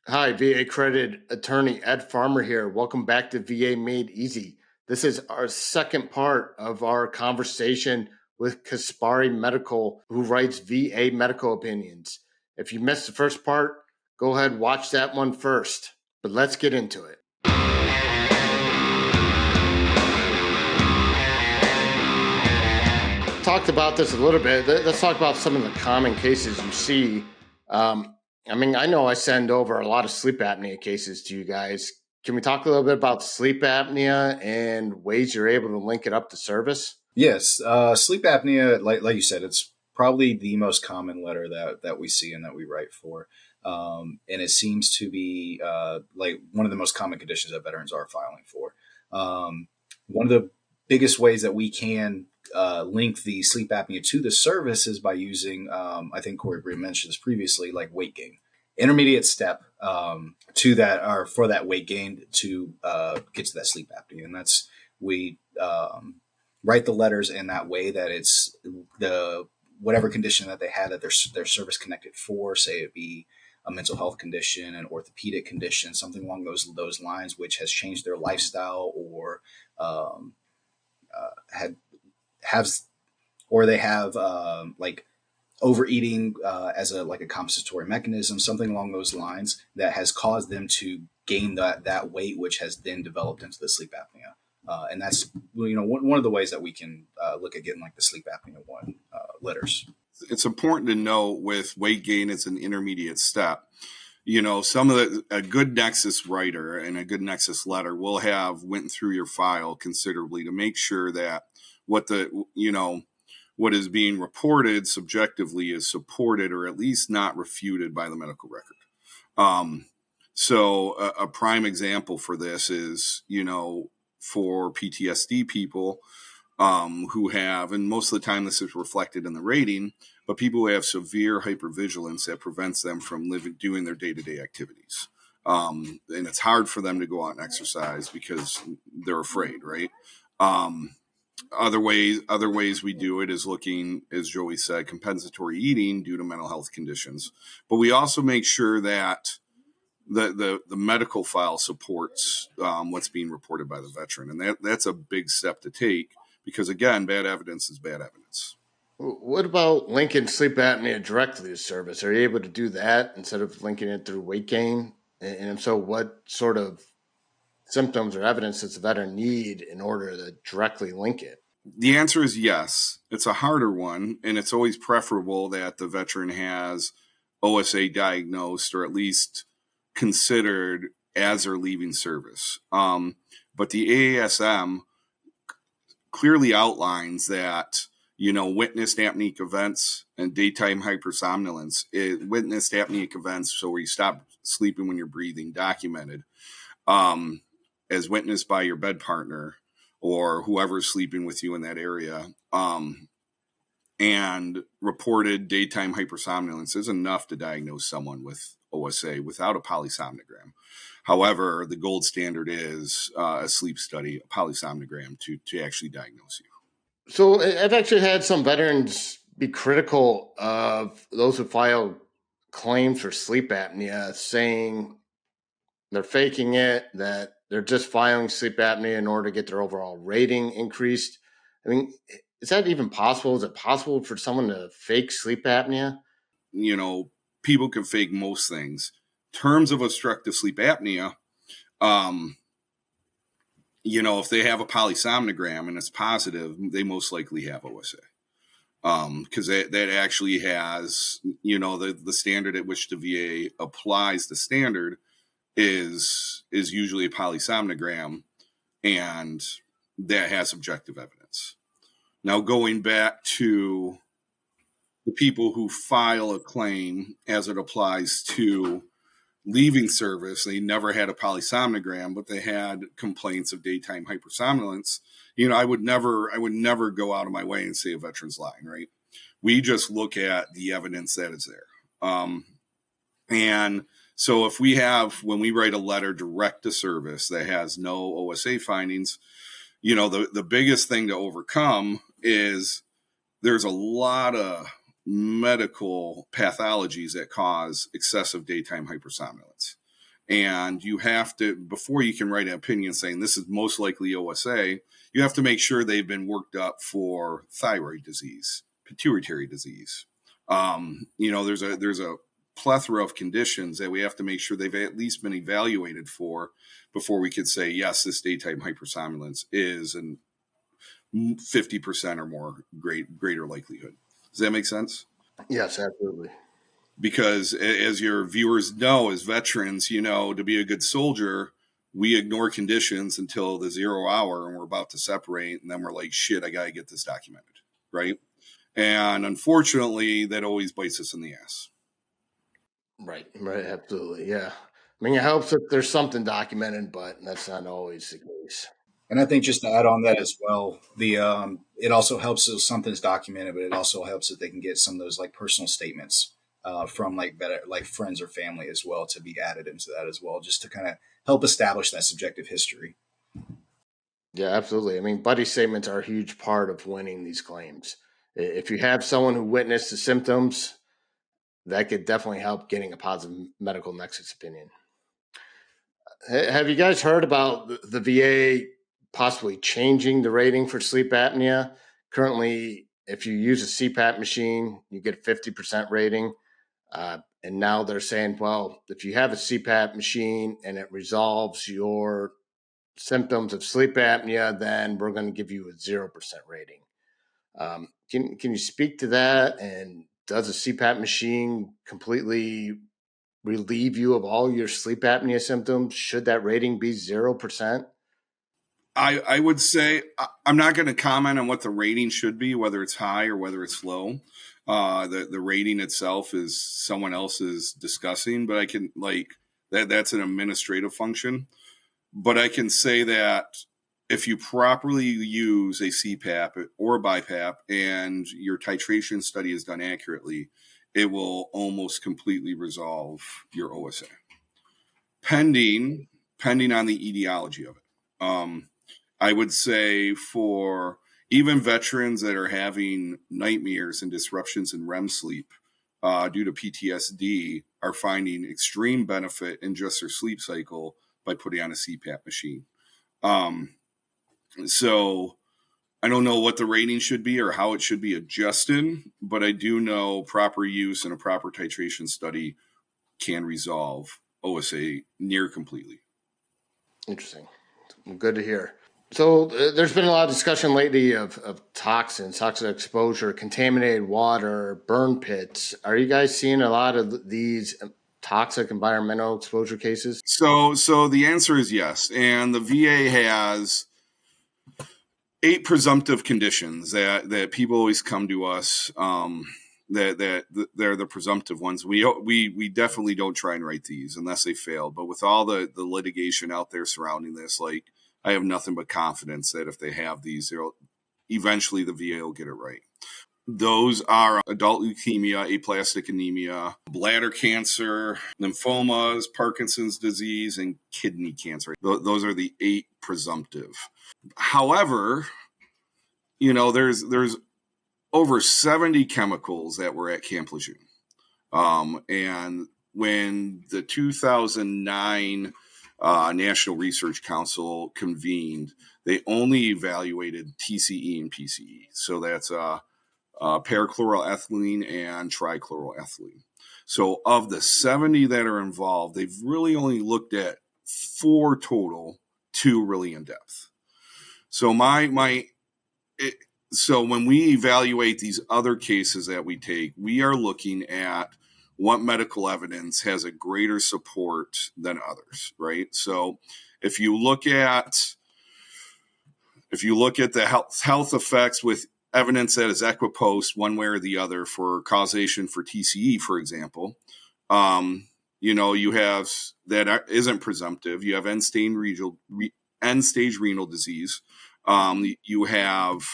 Hi, VA accredited attorney Ed Farmer here. Welcome back to VA Made Easy. This is our second part of our conversation with Casparii Medical, who writes VA medical opinions. If you missed the first part, go ahead and watch that one first. But let's get into it. Talked about this a little bit. Let's talk about some of the common cases you see. I know I send over a lot of sleep apnea cases to you guys. Can we talk a little bit about sleep apnea and ways you're able to link it up to service? Yes, sleep apnea, like you said, it's probably the most common letter that we see and that we write for, and it seems to be like one of the most common conditions that veterans are filing for. One of the biggest ways that we can link the sleep apnea to the service is by using, I think Kory mentioned this previously, like weight gain. Intermediate step to that, or for that weight gain to get to that sleep apnea, and that's we. Write the letters in that way that it's the whatever condition that they had that their service connected for, say it be a mental health condition, an orthopedic condition, something along those lines, which has changed their lifestyle or had has or they have like overeating as a compensatory mechanism, something along those lines that has caused them to gain that weight, which has then developed into the sleep apnea. And that's one of the ways that we can look at getting like the sleep apnea one letters. It's important to note with weight gain, it's an intermediate step. A good Nexus writer and a good Nexus letter will have went through your file considerably to make sure that what is being reported subjectively is supported or at least not refuted by the medical record. So a prime example for this is, for PTSD people who have, and most of the time this is reflected in the rating, but people who have severe hypervigilance that prevents them from doing their day-to-day activities. And it's hard for them to go out and exercise because they're afraid, right? Other ways we do it is looking, as Joey said, compensatory eating due to mental health conditions. But we also make sure that the medical file supports what's being reported by the veteran. And that's a big step to take because, again, bad evidence is bad evidence. What about linking sleep apnea directly to service? Are you able to do that instead of linking it through weight gain? And if so, what sort of symptoms or evidence does the veteran need in order to directly link it? The answer is yes. It's a harder one, and it's always preferable that the veteran has OSA diagnosed or at least considered as they're leaving service. But the AASM clearly outlines that, witnessed apneic events and daytime hypersomnolence, witnessed apneic events, so where you stop sleeping when you're breathing, documented, as witnessed by your bed partner or whoever's sleeping with you in that area, and reported daytime hypersomnolence is enough to diagnose someone with OSA without a polysomnogram. However, the gold standard is a sleep study, a polysomnogram, to actually diagnose you. So I've actually had some veterans be critical of those who file claims for sleep apnea, saying they're faking it, that they're just filing sleep apnea in order to get their overall rating increased. I mean, is that even possible? Is it possible for someone to fake sleep apnea? People can fake most things. Terms of obstructive sleep apnea, if they have a polysomnogram and it's positive, they most likely have OSA. Because that actually has, the standard at which the VA applies the standard is usually a polysomnogram, and that has objective evidence. Now, going back to the people who file a claim as it applies to leaving service, they never had a polysomnogram, but they had complaints of daytime hypersomnolence. I would never go out of my way and say a veteran's lying, right? We just look at the evidence that is there. And so when we write a letter direct to service that has no OSA findings, the biggest thing to overcome is there's a lot of medical pathologies that cause excessive daytime hypersomnolence. And you have to, before you can write an opinion saying this is most likely OSA, you have to make sure they've been worked up for thyroid disease, pituitary disease. There's a plethora of conditions that we have to make sure they've at least been evaluated for before we could say, yes, this daytime hypersomnolence is an 50% or more greater likelihood. Does that make sense? Yes, absolutely. Because as your viewers know, as veterans, to be a good soldier, we ignore conditions until the 0 hour and we're about to separate. And then we're like, shit, I got to get this documented. Right. And unfortunately, that always bites us in the ass. Right. Absolutely. Yeah. I mean, it helps if there's something documented, but that's not always the case. And I think just to add on that as well, it also helps if something's documented, but it also helps if they can get some of those like personal statements from like friends or family as well to be added into that as well, just to kind of help establish that subjective history. Yeah, absolutely. I mean, buddy statements are a huge part of winning these claims. If you have someone who witnessed the symptoms, that could definitely help getting a positive medical nexus opinion. Have you guys heard about the VA possibly changing the rating for sleep apnea? Currently, if you use a CPAP machine, you get a 50% rating. And now they're saying, well, if you have a CPAP machine and it resolves your symptoms of sleep apnea, then we're going to give you a 0% rating. Can you speak to that? And does a CPAP machine completely relieve you of all your sleep apnea symptoms? Should that rating be 0%? I would say I'm not going to comment on what the rating should be, whether it's high or whether it's low. The rating itself is someone else's discussing, but I can that's an administrative function. But I can say that if you properly use a CPAP or a BiPAP and your titration study is done accurately, it will almost completely resolve your OSA, pending on the etiology of it. I would say for even veterans that are having nightmares and disruptions in REM sleep due to PTSD are finding extreme benefit in just their sleep cycle by putting on a CPAP machine. So I don't know what the rating should be or how it should be adjusted, but I do know proper use and a proper titration study can resolve OSA near completely. Interesting. Good to hear. So there's been a lot of discussion lately of toxins, toxic exposure, contaminated water, burn pits. Are you guys seeing a lot of these toxic environmental exposure cases? So the answer is yes. And the VA has 8 presumptive conditions that people always come to us that they're the presumptive ones. We definitely don't try and write these unless they fail. But with all the litigation out there surrounding this, I have nothing but confidence that if they have these, eventually the VA will get it right. Those are adult leukemia, aplastic anemia, bladder cancer, lymphomas, Parkinson's disease, and kidney cancer. Those are the 8 presumptive. However, there's over 70 chemicals that were at Camp Lejeune. And when the 2009 National Research Council convened, they only evaluated TCE and PCE. So that's perchloroethylene and trichloroethylene. So of the 70 that are involved, they've really only looked at 4 total, 2 really in depth. So so when we evaluate these other cases that we take, we are looking at what medical evidence has a greater support than others, right? So if you look at the health effects with evidence that is equipost one way or the other for causation for TCE, for example, you have that isn't presumptive. You have end-stage renal disease. You have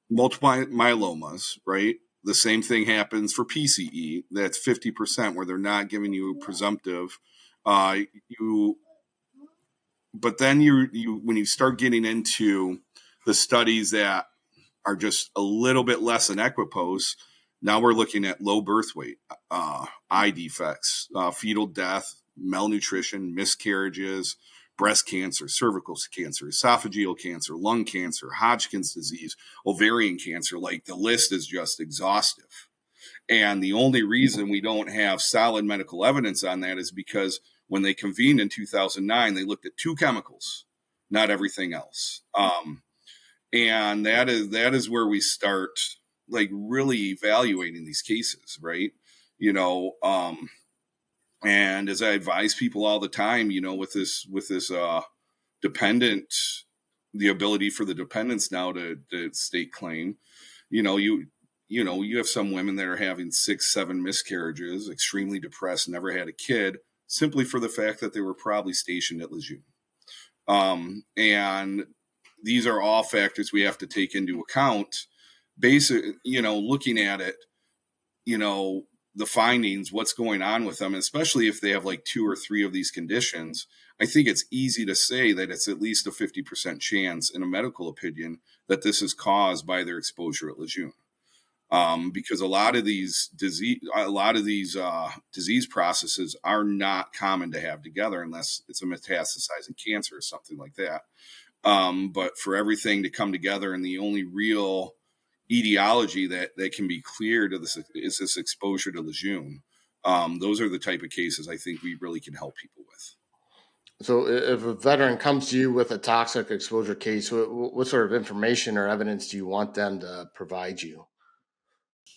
multiple myelomas, right? The same thing happens for PCE. That's 50% where they're not giving you presumptive. But then when you start getting into the studies that are just a little bit less than equipost, now we're looking at low birth weight, eye defects, fetal death, malnutrition, miscarriages, breast cancer, cervical cancer, esophageal cancer, lung cancer, Hodgkin's disease, ovarian cancer. Like, the list is just exhaustive. And the only reason we don't have solid medical evidence on that is because when they convened in 2009, they looked at 2 chemicals, not everything else. And that is where we start, like, really evaluating these cases, right? And as I advise people all the time, with this dependent, the ability for the dependents now to state claim, you have some women that are having 6, 7 miscarriages, extremely depressed, never had a kid, simply for the fact that they were probably stationed at Lejeune. And these are all factors we have to take into account. Looking at it, the findings, what's going on with them, especially if they have like 2 or 3 of these conditions. I think it's easy to say that it's at least a 50% chance, in a medical opinion, that this is caused by their exposure at Lejeune. Because a lot of these disease processes are not common to have together unless it's a metastasizing cancer or something like that. But for everything to come together, and the only real etiology that can be cleared is this exposure to Lejeune. Those are the type of cases I think we really can help people with. So if a veteran comes to you with a toxic exposure case, what sort of information or evidence do you want them to provide you?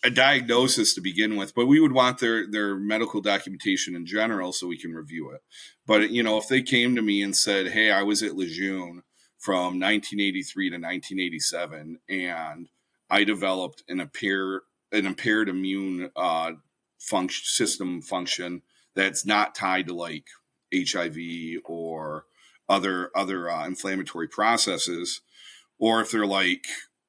A diagnosis to begin with, but we would want their medical documentation in general so we can review it. But, if they came to me and said, hey, I was at Lejeune from 1983 to 1987, and I developed an impaired immune system function that's not tied to like HIV or other inflammatory processes, or if they're like,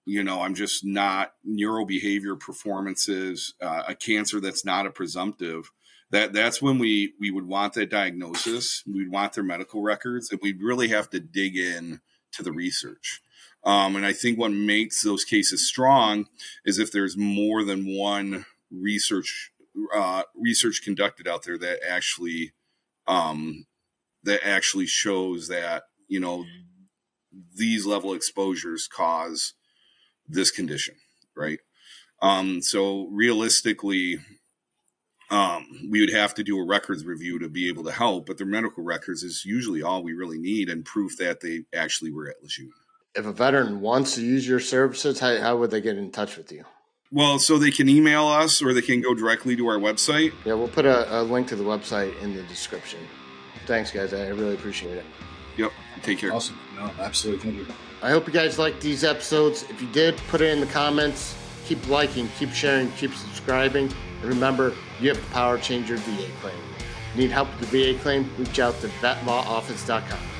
I'm just not neurobehavior performances, a cancer that's not a presumptive, that's when we would want that diagnosis. We'd want their medical records, and we'd really have to dig in to the research. And I think what makes those cases strong is if there's more than one research conducted out there that actually shows that, these level exposures cause this condition, right? So realistically, we would have to do a records review to be able to help, but their medical records is usually all we really need, and proof that they actually were at Lejeune. If a veteran wants to use your services, how would they get in touch with you? Well, so they can email us, or they can go directly to our website. Yeah, we'll put a link to the website in the description. Thanks, guys. I really appreciate it. Yep. Take care. Awesome. No, absolutely. Thank you. I hope you guys liked these episodes. If you did, put it in the comments. Keep liking, keep sharing, keep subscribing. And remember, you have the power to change your VA claim. Need help with the VA claim? Reach out to vetlawoffice.com.